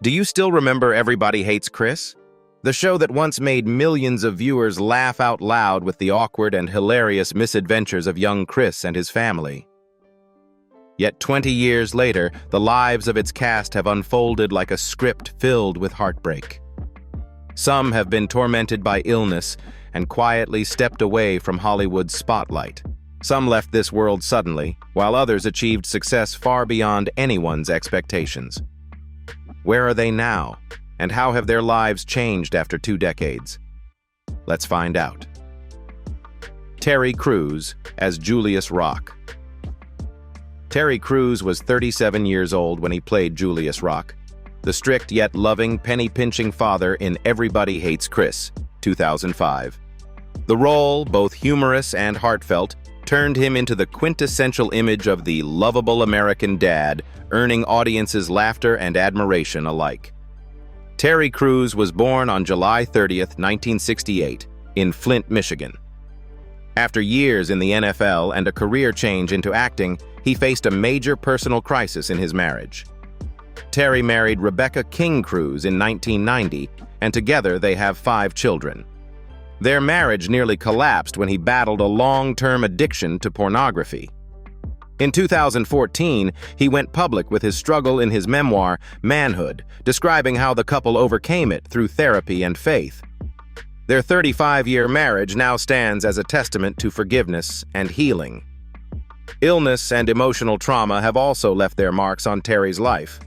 Do you still remember Everybody Hates Chris? The show that once made millions of viewers laugh out loud with the awkward and hilarious misadventures of young Chris and his family. Yet 20 years later, the lives of its cast have unfolded like a script filled with heartbreak. Some have been tormented by illness and quietly stepped away from Hollywood's spotlight. Some left this world suddenly, while others achieved success far beyond anyone's expectations. Where are they now, and how have their lives changed after 2 decades? Let's find out. Terry Crews as Julius Rock. Terry Crews was 37 years old when he played Julius Rock, the strict yet loving, penny-pinching father in Everybody Hates Chris, 2005. The role, both humorous and heartfelt, turned him into the quintessential image of the lovable American dad, earning audiences laughter and admiration alike. Terry Crews was born on July 30th, 1968, in Flint, Michigan. After years in the NFL and a career change into acting, he faced a major personal crisis in his marriage. Terry married Rebecca King Crews in 1990, and together they have 5 children. Their marriage nearly collapsed when he battled a long-term addiction to pornography. In 2014, he went public with his struggle in his memoir, Manhood, describing how the couple overcame it through therapy and faith. Their 35-year marriage now stands as a testament to forgiveness and healing. Illness and emotional trauma have also left their marks on Terry's life.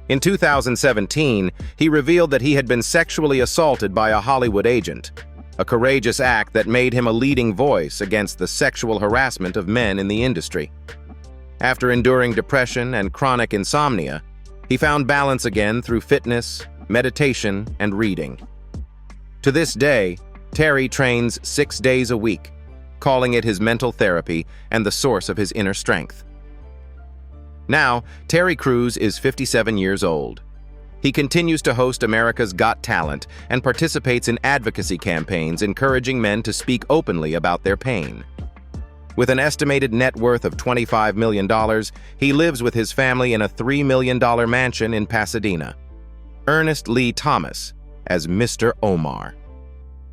In 2017, he revealed that he had been sexually assaulted by a Hollywood agent, a courageous act that made him a leading voice against the sexual harassment of men in the industry. After enduring depression and chronic insomnia, he found balance again through fitness, meditation, and reading. To this day, Terry trains 6 days a week, calling it his mental therapy and the source of his inner strength. Now, Terry Crews is 57 years old. He continues to host America's Got Talent and participates in advocacy campaigns encouraging men to speak openly about their pain. With an estimated net worth of $25 million, he lives with his family in a $3 million mansion in Pasadena. Ernest Lee Thomas as Mr. Omar.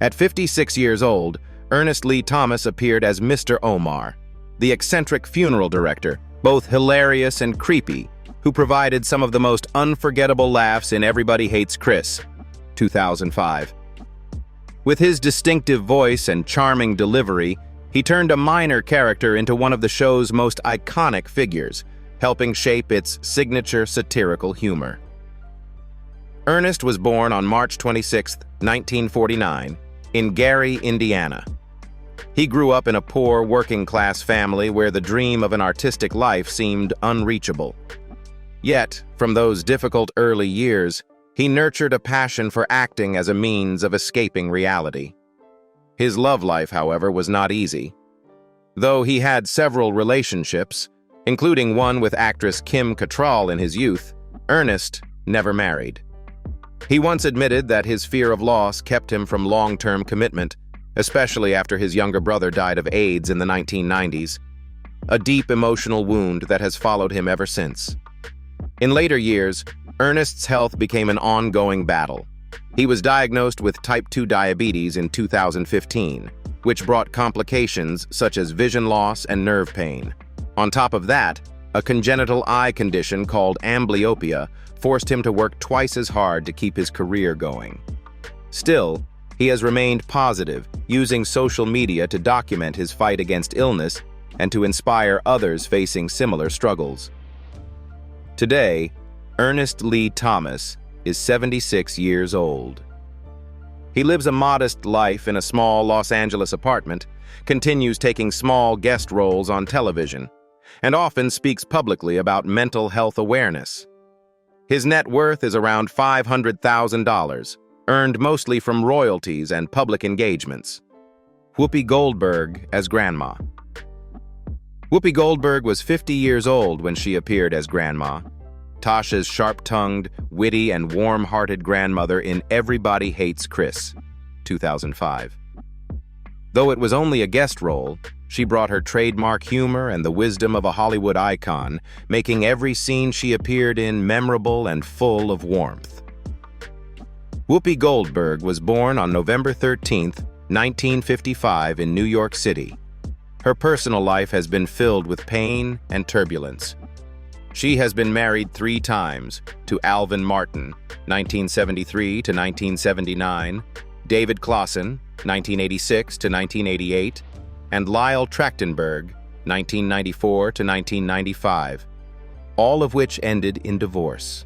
At 56 years old, Ernest Lee Thomas appeared as Mr. Omar, the eccentric funeral director, both hilarious and creepy, who provided some of the most unforgettable laughs in Everybody Hates Chris, 2005. With his distinctive voice and charming delivery, he turned a minor character into one of the show's most iconic figures, helping shape its signature satirical humor. Ernest was born on March 26, 1949, in Gary, Indiana. He grew up in a poor, working-class family where the dream of an artistic life seemed unreachable. Yet, from those difficult early years, he nurtured a passion for acting as a means of escaping reality. His love life, however, was not easy. Though he had several relationships, including one with actress Kim Cattrall in his youth, Ernest never married. He once admitted that his fear of loss kept him from long-term commitment, especially after his younger brother died of AIDS in the 1990s, a deep emotional wound that has followed him ever since. In later years, Ernest's health became an ongoing battle. He was diagnosed with type 2 diabetes in 2015, which brought complications such as vision loss and nerve pain. On top of that, a congenital eye condition called amblyopia forced him to work twice as hard to keep his career going. Still, he has remained positive, using social media to document his fight against illness and to inspire others facing similar struggles. Today, Ernest Lee Thomas is 76 years old. He lives a modest life in a small Los Angeles apartment, continues taking small guest roles on television, and often speaks publicly about mental health awareness. His net worth is around $500,000, earned mostly from royalties and public engagements. Whoopi Goldberg as Grandma. Whoopi Goldberg was 50 years old when she appeared as Grandma, Tasha's sharp-tongued, witty, and warm-hearted grandmother in Everybody Hates Chris, 2005. Though it was only a guest role, she brought her trademark humor and the wisdom of a Hollywood icon, making every scene she appeared in memorable and full of warmth. Whoopi Goldberg was born on November 13, 1955 in New York City. Her personal life has been filled with pain and turbulence. She has been married 3 times to Alvin Martin, 1973 to 1979, David Clausen, 1986 to 1988, and Lyle Trachtenberg, 1994 to 1995, all of which ended in divorce.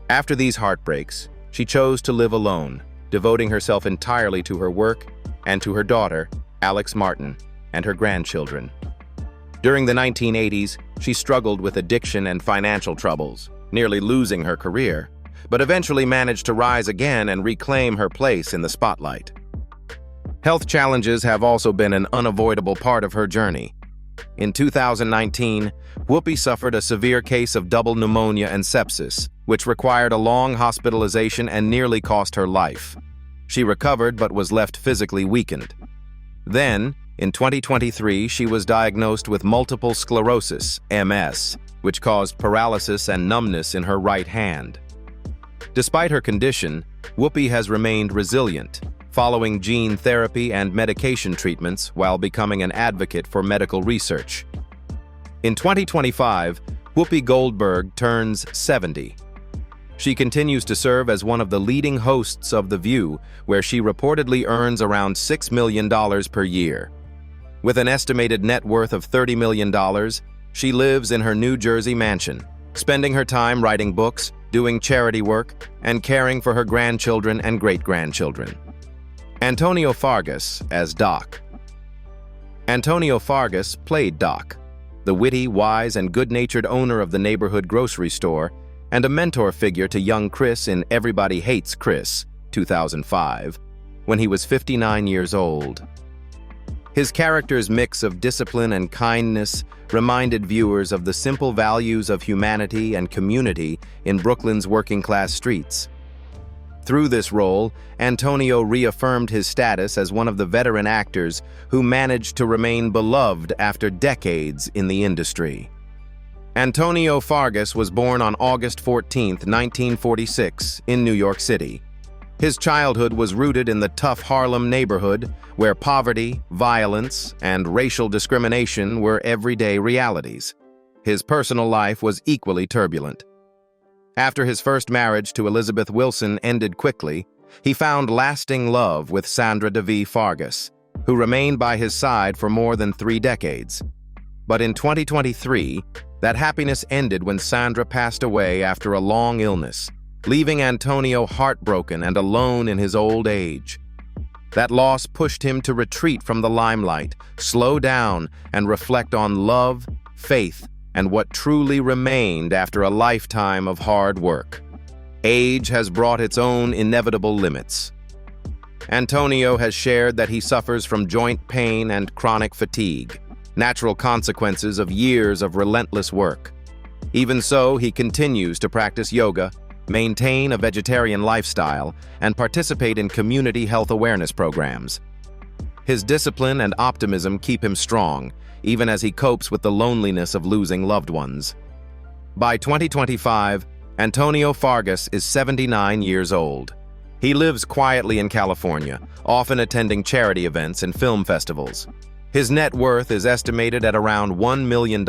After these heartbreaks, she chose to live alone, devoting herself entirely to her work and to her daughter, Alex Martin, and her grandchildren. During the 1980s, she struggled with addiction and financial troubles, nearly losing her career, but eventually managed to rise again and reclaim her place in the spotlight. Health challenges have also been an unavoidable part of her journey. In 2019, Whoopi suffered a severe case of double pneumonia and sepsis, which required a long hospitalization and nearly cost her life. She recovered but was left physically weakened. Then, in 2023, she was diagnosed with multiple sclerosis, MS, which caused paralysis and numbness in her right hand. Despite her condition, Whoopi has remained resilient, following gene therapy and medication treatments while becoming an advocate for medical research. In 2025, Whoopi Goldberg turns 70. She continues to serve as one of the leading hosts of The View, where she reportedly earns around $6 million per year. With an estimated net worth of $30 million, she lives in her New Jersey mansion, spending her time writing books, doing charity work, and caring for her grandchildren and great-grandchildren. Antonio Fargus as Doc. Antonio Fargus played Doc, the witty, wise, and good-natured owner of the neighborhood grocery store, and a mentor figure to young Chris in Everybody Hates Chris, 2005, when he was 59 years old. His character's mix of discipline and kindness reminded viewers of the simple values of humanity and community in Brooklyn's working-class streets. Through this role, Antonio reaffirmed his status as one of the veteran actors who managed to remain beloved after decades in the industry. Antonio Fargus was born on August 14, 1946, in New York City. His childhood was rooted in the tough Harlem neighborhood, where poverty, violence, and racial discrimination were everyday realities. His personal life was equally turbulent. After his first marriage to Elizabeth Wilson ended quickly, he found lasting love with Sandra DeVee Fargus, who remained by his side for more than 3 decades. But in 2023, that happiness ended when Sandra passed away after a long illness, leaving Antonio heartbroken and alone in his old age. That loss pushed him to retreat from the limelight, slow down, and reflect on love, faith, and what truly remained after a lifetime of hard work. Age has brought its own inevitable limits. Antonio has shared that he suffers from joint pain and chronic fatigue, natural consequences of years of relentless work. Even so, he continues to practice yoga, maintain a vegetarian lifestyle, and participate in community health awareness programs. His discipline and optimism keep him strong, even as he copes with the loneliness of losing loved ones. By 2025, Antonio Fargus is 79 years old. He lives quietly in California, often attending charity events and film festivals. His net worth is estimated at around $1 million,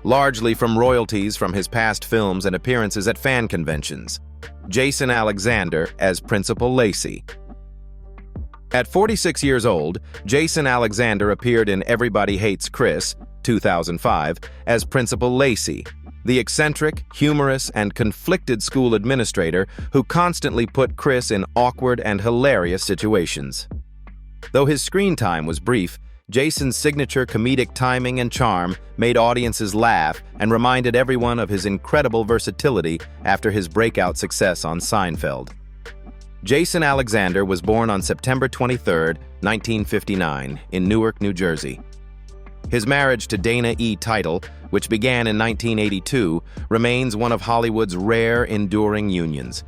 largely from royalties from his past films and appearances at fan conventions. Jason Alexander as Principal Lacey. At 46 years old, Jason Alexander appeared in Everybody Hates Chris, 2005, as Principal Lacey, the eccentric, humorous, and conflicted school administrator who constantly put Chris in awkward and hilarious situations. Though his screen time was brief, Jason's signature comedic timing and charm made audiences laugh and reminded everyone of his incredible versatility after his breakout success on Seinfeld. Jason Alexander was born on September 23, 1959, in Newark, New Jersey. His marriage to Dana E. Title, which began in 1982, remains one of Hollywood's rare, enduring unions.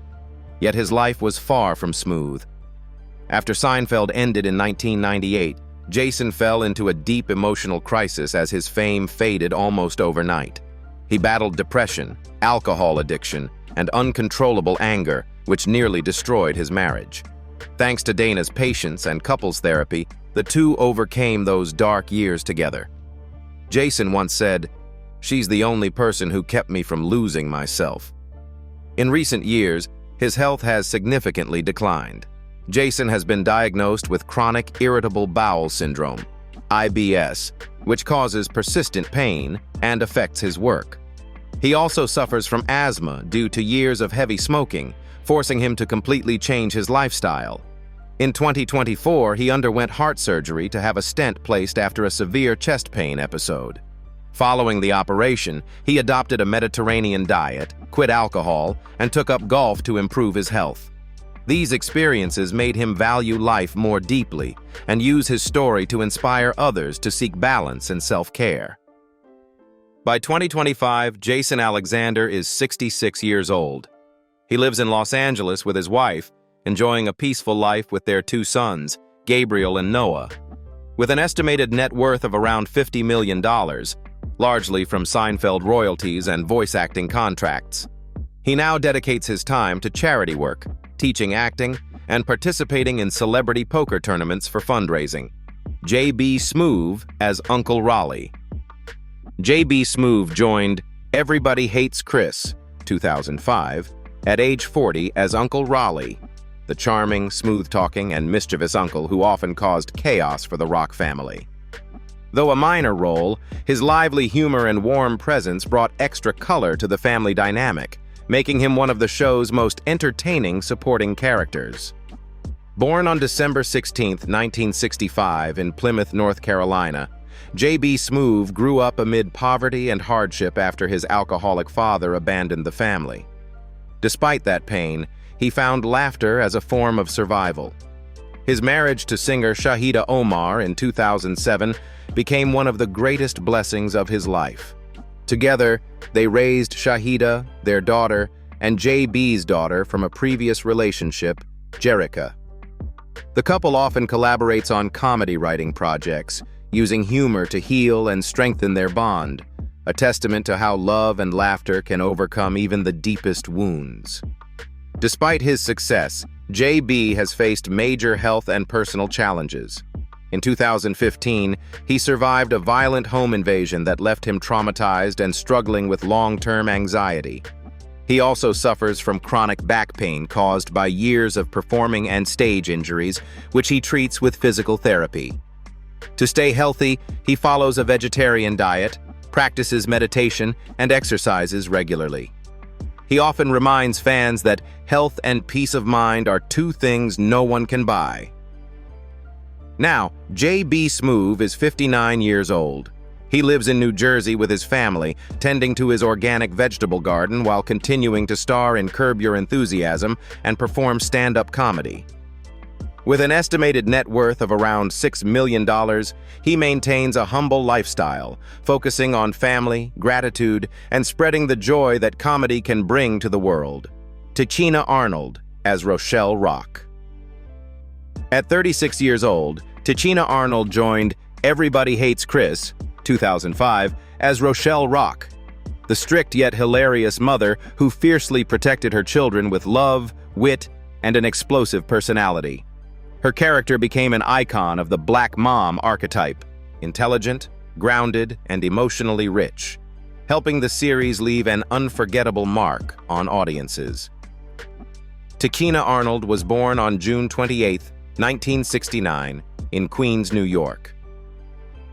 Yet his life was far from smooth. After Seinfeld ended in 1998, Jason fell into a deep emotional crisis as his fame faded almost overnight. He battled depression, alcohol addiction, and uncontrollable anger, which nearly destroyed his marriage. Thanks to Dana's patience and couples therapy, the two overcame those dark years together. Jason once said, "She's the only person who kept me from losing myself." In recent years, his health has significantly declined. Jason has been diagnosed with chronic irritable bowel syndrome, IBS, which causes persistent pain and affects his work. He also suffers from asthma due to years of heavy smoking, forcing him to completely change his lifestyle. In 2024, he underwent heart surgery to have a stent placed after a severe chest pain episode. Following the operation, he adopted a Mediterranean diet, quit alcohol, and took up golf to improve his health. These experiences made him value life more deeply and use his story to inspire others to seek balance and self-care. By 2025, Jason Alexander is 66 years old. He lives in Los Angeles with his wife, enjoying a peaceful life with their two sons, Gabriel and Noah. With an estimated net worth of around $50 million, largely from Seinfeld royalties and voice acting contracts, he now dedicates his time to charity work, teaching acting, and participating in celebrity poker tournaments for fundraising. J.B. Smoove as Uncle Raleigh. J.B. Smoove joined Everybody Hates Chris, 2005, at age 40 as Uncle Raleigh, the charming, smooth-talking, and mischievous uncle who often caused chaos for the Rock family. Though a minor role, his lively humor and warm presence brought extra color to the family dynamic, making him one of the show's most entertaining supporting characters. Born on December 16, 1965, in Plymouth, North Carolina, J.B. Smoove grew up amid poverty and hardship after his alcoholic father abandoned the family. Despite that pain, he found laughter as a form of survival. His marriage to singer Shahida Omar in 2007 became one of the greatest blessings of his life. Together, they raised Shahida, their daughter, and J.B.'s daughter from a previous relationship, Jerica. The couple often collaborates on comedy writing projects, using humor to heal and strengthen their bond, a testament to how love and laughter can overcome even the deepest wounds. Despite his success, J.B. has faced major health and personal challenges. In 2015, he survived a violent home invasion that left him traumatized and struggling with long-term anxiety. He also suffers from chronic back pain caused by years of performing and stage injuries, which he treats with physical therapy. To stay healthy, he follows a vegetarian diet, practices meditation, and exercises regularly. He often reminds fans that health and peace of mind are two things no one can buy. Now, J.B. Smoove is 59 years old. He lives in New Jersey with his family, tending to his organic vegetable garden while continuing to star in Curb Your Enthusiasm and perform stand-up comedy. With an estimated net worth of around $6 million, he maintains a humble lifestyle, focusing on family, gratitude, and spreading the joy that comedy can bring to the world. Tichina Arnold as Rochelle Rock. At 36 years old, Tichina Arnold joined Everybody Hates Chris, 2005, as Rochelle Rock, the strict yet hilarious mother who fiercely protected her children with love, wit, and an explosive personality. Her character became an icon of the black mom archetype, intelligent, grounded, and emotionally rich, helping the series leave an unforgettable mark on audiences. Tichina Arnold was born on June 28, 1969, in Queens, New York.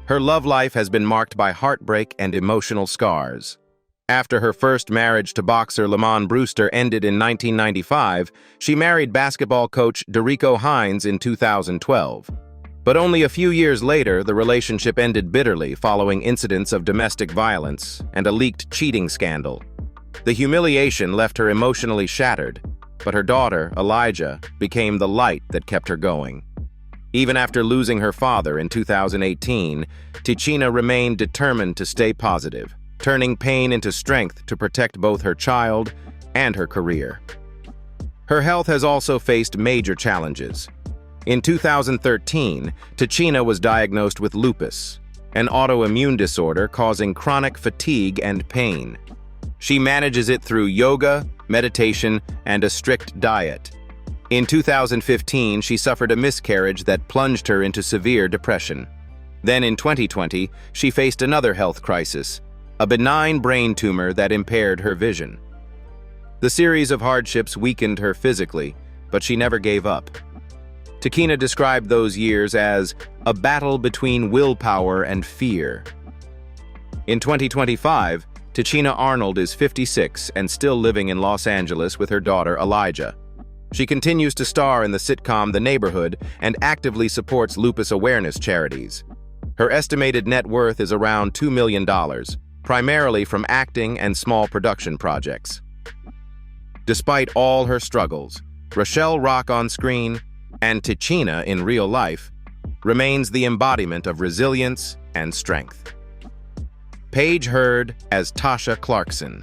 Her love life has been marked by heartbreak and emotional scars. After her first marriage to boxer Lamont Brewster ended in 1995, she married basketball coach Derico Hines in 2012. But only a few years later, the relationship ended bitterly following incidents of domestic violence and a leaked cheating scandal. The humiliation left her emotionally shattered, but her daughter, Elijah, became the light that kept her going. Even after losing her father in 2018, Tichina remained determined to stay positive, turning pain into strength to protect both her child and her career. Her health has also faced major challenges. In 2013, Tichina was diagnosed with lupus, an autoimmune disorder causing chronic fatigue and pain. She manages it through yoga, meditation, and a strict diet. In 2015, she suffered a miscarriage that plunged her into severe depression. Then in 2020, she faced another health crisis, a benign brain tumor that impaired her vision. The series of hardships weakened her physically, but she never gave up. Tichina described those years as a battle between willpower and fear. In 2025, Tichina Arnold is 56 and still living in Los Angeles with her daughter Elijah. She continues to star in the sitcom The Neighborhood and actively supports lupus awareness charities. Her estimated net worth is around $2 million, primarily from acting and small production projects. Despite all her struggles, Rochelle Rock on screen and Tichina in real life remains the embodiment of resilience and strength. Paige Hurd as Tasha Clarkson.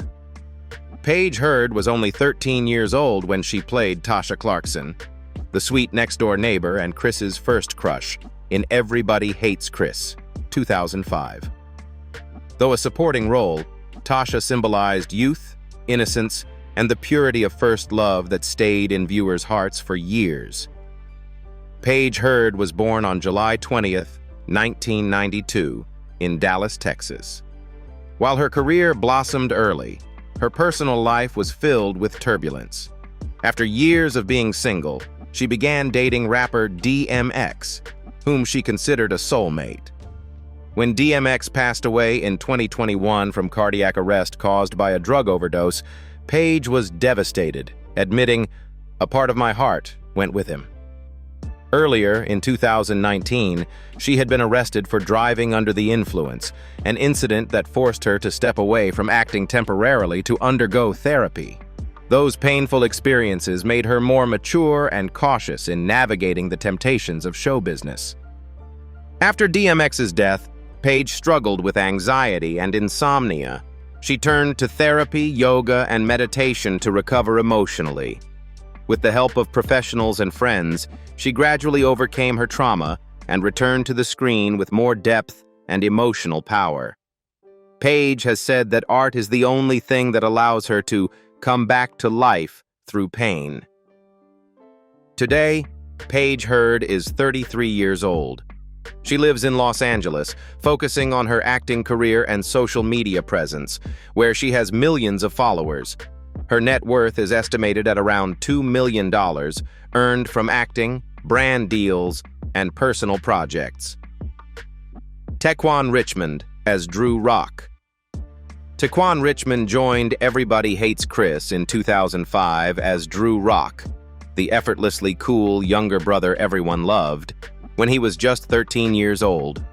Paige Hurd was only 13 years old when she played Tasha Clarkson, the sweet next-door neighbor and Chris's first crush in Everybody Hates Chris, 2005. Though a supporting role, Tasha symbolized youth, innocence, and the purity of first love that stayed in viewers' hearts for years. Paige Hurd was born on July 20th, 1992, in Dallas, Texas. While her career blossomed early, her personal life was filled with turbulence. After years of being single, she began dating rapper DMX, whom she considered a soulmate. When DMX passed away in 2021 from cardiac arrest caused by a drug overdose, Paige was devastated, admitting, "A part of my heart went with him." Earlier, in 2019, she had been arrested for driving under the influence, an incident that forced her to step away from acting temporarily to undergo therapy. Those painful experiences made her more mature and cautious in navigating the temptations of show business. After DMX's death, Paige struggled with anxiety and insomnia. She turned to therapy, yoga, and meditation to recover emotionally. With the help of professionals and friends, she gradually overcame her trauma and returned to the screen with more depth and emotional power. Paige has said that art is the only thing that allows her to come back to life through pain. Today, Paige Hurd is 33 years old. She lives in Los Angeles, focusing on her acting career and social media presence, where she has millions of followers. Her net worth is estimated at around $2 million, earned from acting, brand deals, and personal projects. Tequan Richmond as Drew Rock. Tequan Richmond joined Everybody Hates Chris in 2005 as Drew Rock, the effortlessly cool younger brother everyone loved, when he was just 13 years old.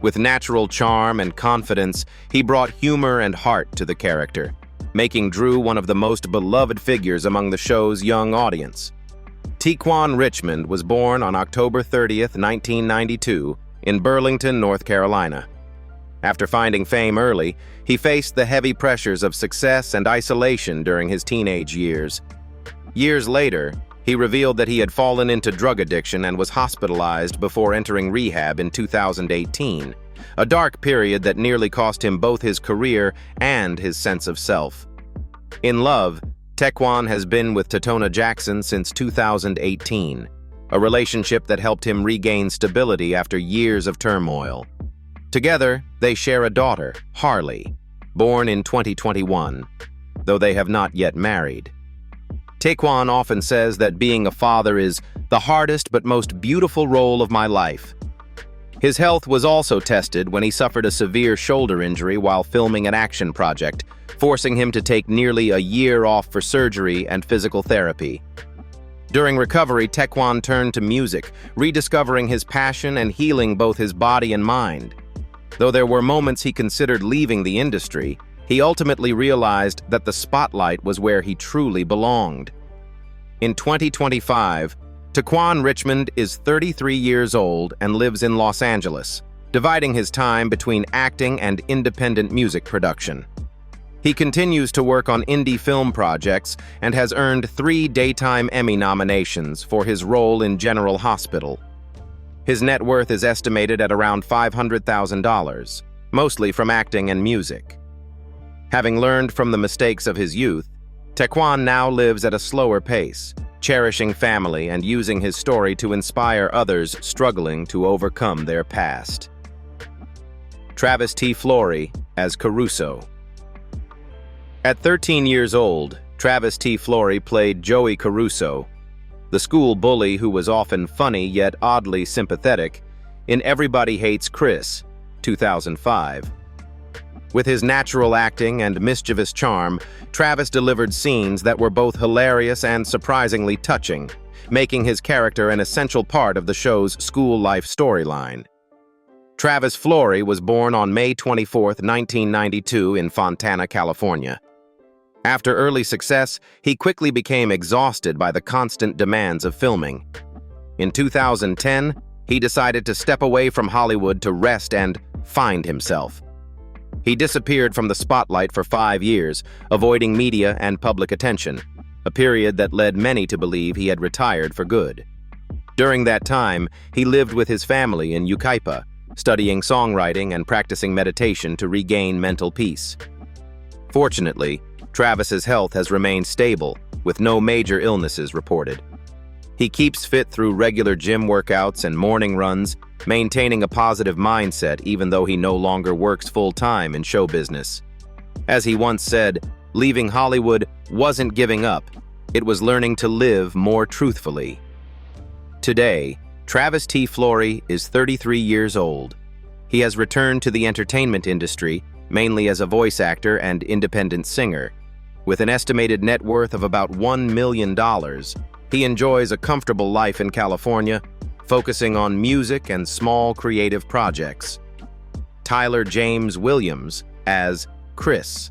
With natural charm and confidence, he brought humor and heart to the character, making Drew one of the most beloved figures among the show's young audience. Tequan Richmond was born on October 30th, 1992, in Burlington, North Carolina. After finding fame early, he faced the heavy pressures of success and isolation during his teenage years. Years later, he revealed that he had fallen into drug addiction and was hospitalized before entering rehab in 2018, a dark period that nearly cost him both his career and his sense of self. In love, Tequan has been with Kevontay Jackson since 2018, a relationship that helped him regain stability after years of turmoil. Together, they share a daughter, Harley, born in 2021, though they have not yet married. Tequan often says that being a father is the hardest but most beautiful role of my life. His health was also tested when he suffered a severe shoulder injury while filming an action project, forcing him to take nearly a year off for surgery and physical therapy. During recovery, Tequan turned to music, rediscovering his passion and healing both his body and mind. Though there were moments he considered leaving the industry, he ultimately realized that the spotlight was where he truly belonged. In 2025, Tequan Richmond is 33 years old and lives in Los Angeles, dividing his time between acting and independent music production. He continues to work on indie film projects and has earned 3 Daytime Emmy nominations for his role in General Hospital. His net worth is estimated at around $500,000, mostly from acting and music. Having learned from the mistakes of his youth, Tequan now lives at a slower pace, cherishing family and using his story to inspire others struggling to overcome their past. Travis T. Flory as Caruso. At 13 years old, Travis T. Flory played Joey Caruso, the school bully who was often funny yet oddly sympathetic, in Everybody Hates Chris, 2005. With his natural acting and mischievous charm, Travis delivered scenes that were both hilarious and surprisingly touching, making his character an essential part of the show's school life storyline. Travis Flory was born on May 24, 1992 in Fontana, California. After early success, he quickly became exhausted by the constant demands of filming. In 2010, he decided to step away from Hollywood to rest and find himself. He disappeared from the spotlight for 5 years, avoiding media and public attention, a period that led many to believe he had retired for good. During that time, he lived with his family in Yucaipa, studying songwriting and practicing meditation to regain mental peace. Fortunately, Travis's health has remained stable, with no major illnesses reported. He keeps fit through regular gym workouts and morning runs, maintaining a positive mindset even though he no longer works full-time in show business. As he once said, leaving Hollywood wasn't giving up, it was learning to live more truthfully. Today, Travis T. Flory is 33 years old. He has returned to the entertainment industry, mainly as a voice actor and independent singer. With an estimated net worth of about $1 million, he enjoys a comfortable life in California, focusing on music and small creative projects. Tyler James Williams as Chris.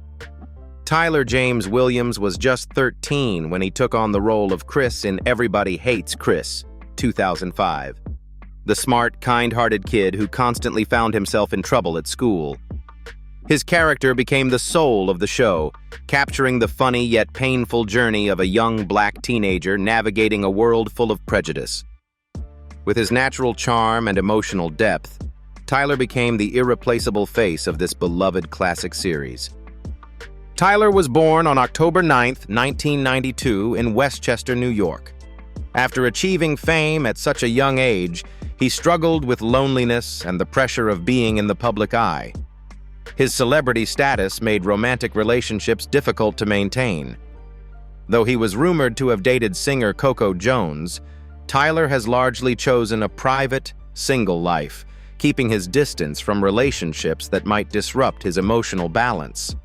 Tyler James Williams was just 13 when he took on the role of Chris in Everybody Hates Chris, 2005. The smart, kind-hearted kid who constantly found himself in trouble at school. His character became the soul of the show, capturing the funny yet painful journey of a young black teenager navigating a world full of prejudice. With his natural charm and emotional depth, Tyler became the irreplaceable face of this beloved classic series. Tyler was born on October 9, 1992 in Westchester, New York. After achieving fame at such a young age, he struggled with loneliness and the pressure of being in the public eye. His celebrity status made romantic relationships difficult to maintain. Though he was rumored to have dated singer Coco Jones, Tyler has largely chosen a private, single life, keeping his distance from relationships that might disrupt his emotional balance.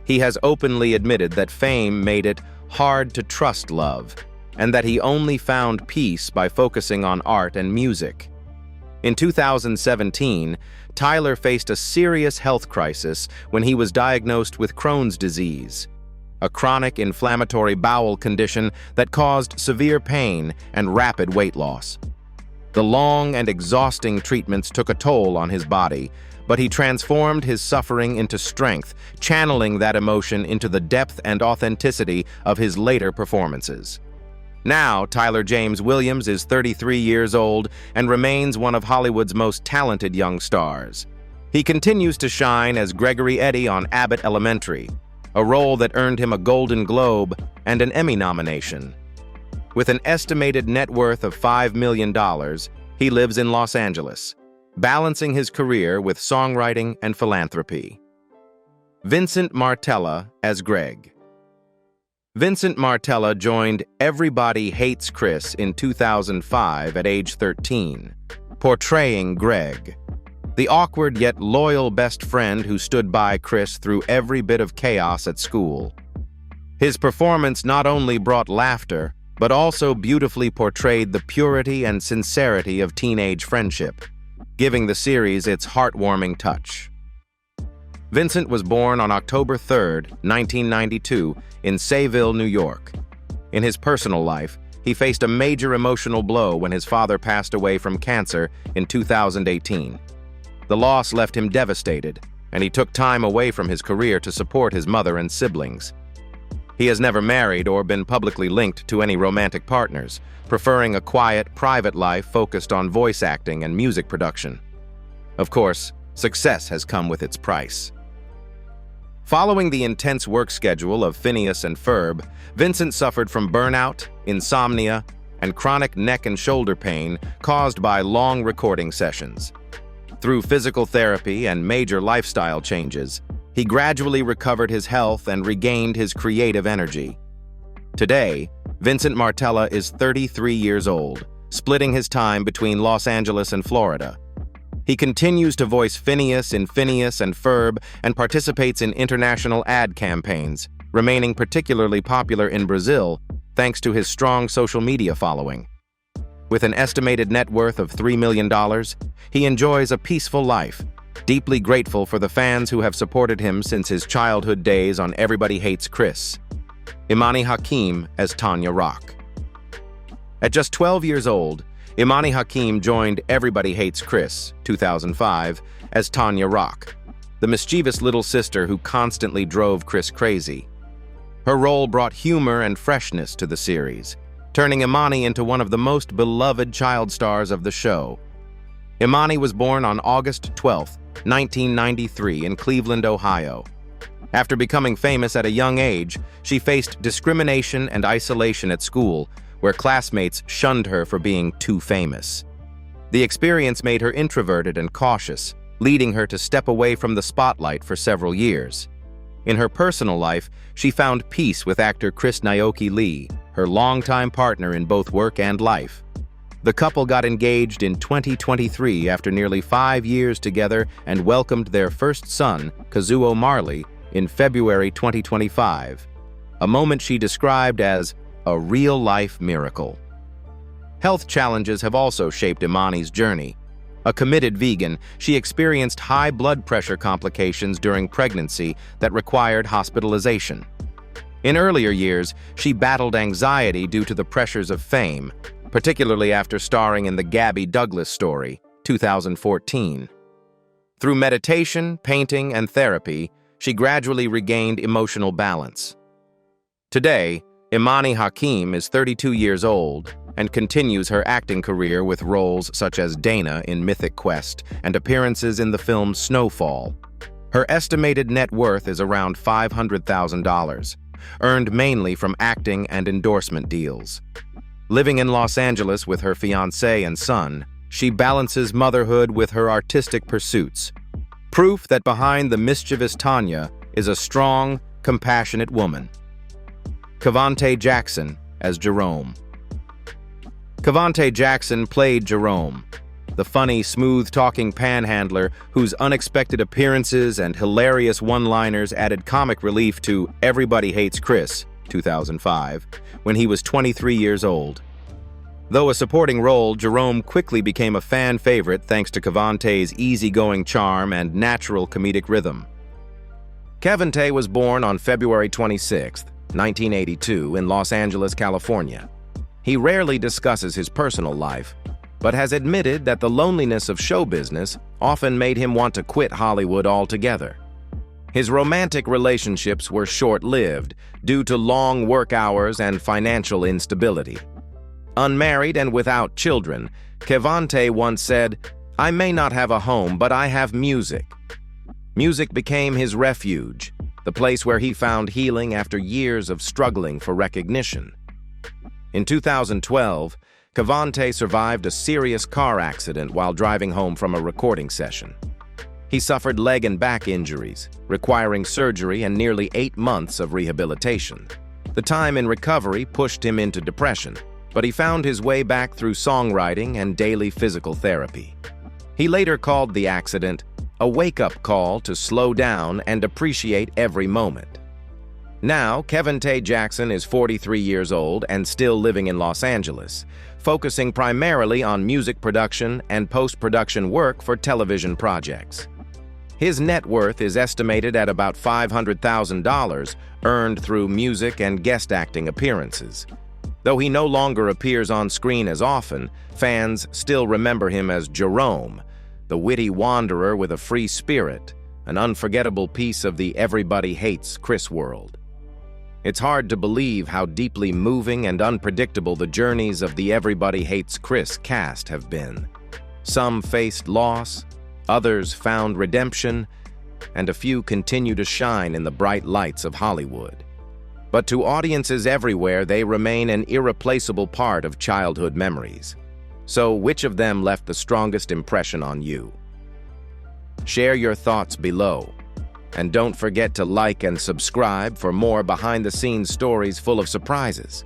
He has openly admitted that fame made it hard to trust love, and that he only found peace by focusing on art and music. In 2017, Tyler faced a serious health crisis when he was diagnosed with Crohn's disease, a chronic inflammatory bowel condition that caused severe pain and rapid weight loss. The long and exhausting treatments took a toll on his body, but he transformed his suffering into strength, channeling that emotion into the depth and authenticity of his later performances. Now, Tyler James Williams is 33 years old and remains one of Hollywood's most talented young stars. He continues to shine as Gregory Eddy on Abbott Elementary, a role that earned him a Golden Globe and an Emmy nomination. With an estimated net worth of $5 million, he lives in Los Angeles, balancing his career with songwriting and philanthropy. Vincent Martella as Greg. Vincent Martella joined Everybody Hates Chris in 2005 at age 13, portraying Greg, the awkward yet loyal best friend who stood by Chris through every bit of chaos at school. His performance not only brought laughter, but also beautifully portrayed the purity and sincerity of teenage friendship, giving the series its heartwarming touch. Vincent was born on October 3, 1992, in Sayville, New York. In his personal life, he faced a major emotional blow when his father passed away from cancer in 2018. The loss left him devastated, and he took time away from his career to support his mother and siblings. He has never married or been publicly linked to any romantic partners, preferring a quiet, private life focused on voice acting and music production. Of course, success has come with its price. Following the intense work schedule of Phineas and Ferb, Vincent suffered from burnout, insomnia, and chronic neck and shoulder pain caused by long recording sessions. Through physical therapy and major lifestyle changes, he gradually recovered his health and regained his creative energy. Today, Vincent Martella is 33 years old, splitting his time between Los Angeles and Florida. He continues to voice Phineas in Phineas and Ferb and participates in international ad campaigns, remaining particularly popular in Brazil thanks to his strong social media following. With an estimated net worth of $3 million, he enjoys a peaceful life, deeply grateful for the fans who have supported him since his childhood days on Everybody Hates Chris. Imani Hakim as Tanya Rock. At just 12 years old, Imani Hakim joined Everybody Hates Chris, 2005, as Tanya Rock, the mischievous little sister who constantly drove Chris crazy. Her role brought humor and freshness to the series, turning Imani into one of the most beloved child stars of the show. Imani was born on August 12, 1993, in Cleveland, Ohio. After becoming famous at a young age, she faced discrimination and isolation at school, where classmates shunned her for being too famous. The experience made her introverted and cautious, leading her to step away from the spotlight for several years. In her personal life, she found peace with actor Chris Naoki Lee, her longtime partner in both work and life. The couple got engaged in 2023 after nearly 5 years together and welcomed their first son, Kazuo Marley, in February 2025, a moment she described as a real-life miracle. Health challenges have also shaped Imani's journey. A committed vegan, she experienced high blood pressure complications during pregnancy that required hospitalization. In earlier years, she battled anxiety due to the pressures of fame, particularly after starring in the Gabby Douglas story, 2014. Through meditation, painting, and therapy, she gradually regained emotional balance. Today, Imani Hakim is 32 years old and continues her acting career with roles such as Dana in Mythic Quest and appearances in the film Snowfall. Her estimated net worth is around $500,000, earned mainly from acting and endorsement deals. Living in Los Angeles with her fiancé and son, she balances motherhood with her artistic pursuits. Proof that behind the mischievous Tanya is a strong, compassionate woman. Kevontay Jackson as Jerome. Kevontay Jackson played Jerome, the funny, smooth-talking panhandler whose unexpected appearances and hilarious one-liners added comic relief to Everybody Hates Chris, 2005, when he was 23 years old. Though a supporting role, Jerome quickly became a fan favorite thanks to Kevontay's easygoing charm and natural comedic rhythm. Kevontay was born on February 26, 1982, in Los Angeles, California. He rarely discusses his personal life, but has admitted that the loneliness of show business often made him want to quit Hollywood altogether. His romantic relationships were short-lived due to long work hours and financial instability. Unmarried and without children, Kevontay once said, "I may not have a home, but I have music." Music became his refuge, the place where he found healing after years of struggling for recognition. In 2012, Kevontay survived a serious car accident while driving home from a recording session. He suffered leg and back injuries, requiring surgery and nearly 8 months of rehabilitation. The time in recovery pushed him into depression, but he found his way back through songwriting and daily physical therapy. He later called the accident a wake-up call to slow down and appreciate every moment. Now, Kevontay Jackson is 43 years old and still living in Los Angeles, focusing primarily on music production and post-production work for television projects. His net worth is estimated at about $500,000, earned through music and guest acting appearances. Though he no longer appears on screen as often, fans still remember him as Jerome, the witty wanderer with a free spirit, an unforgettable piece of the Everybody Hates Chris world. It's hard to believe how deeply moving and unpredictable the journeys of the Everybody Hates Chris cast have been. Some faced loss, others found redemption, and a few continue to shine in the bright lights of Hollywood. But to audiences everywhere, they remain an irreplaceable part of childhood memories. So, which of them left the strongest impression on you? Share your thoughts below. And don't forget to like and subscribe for more behind-the-scenes stories full of surprises.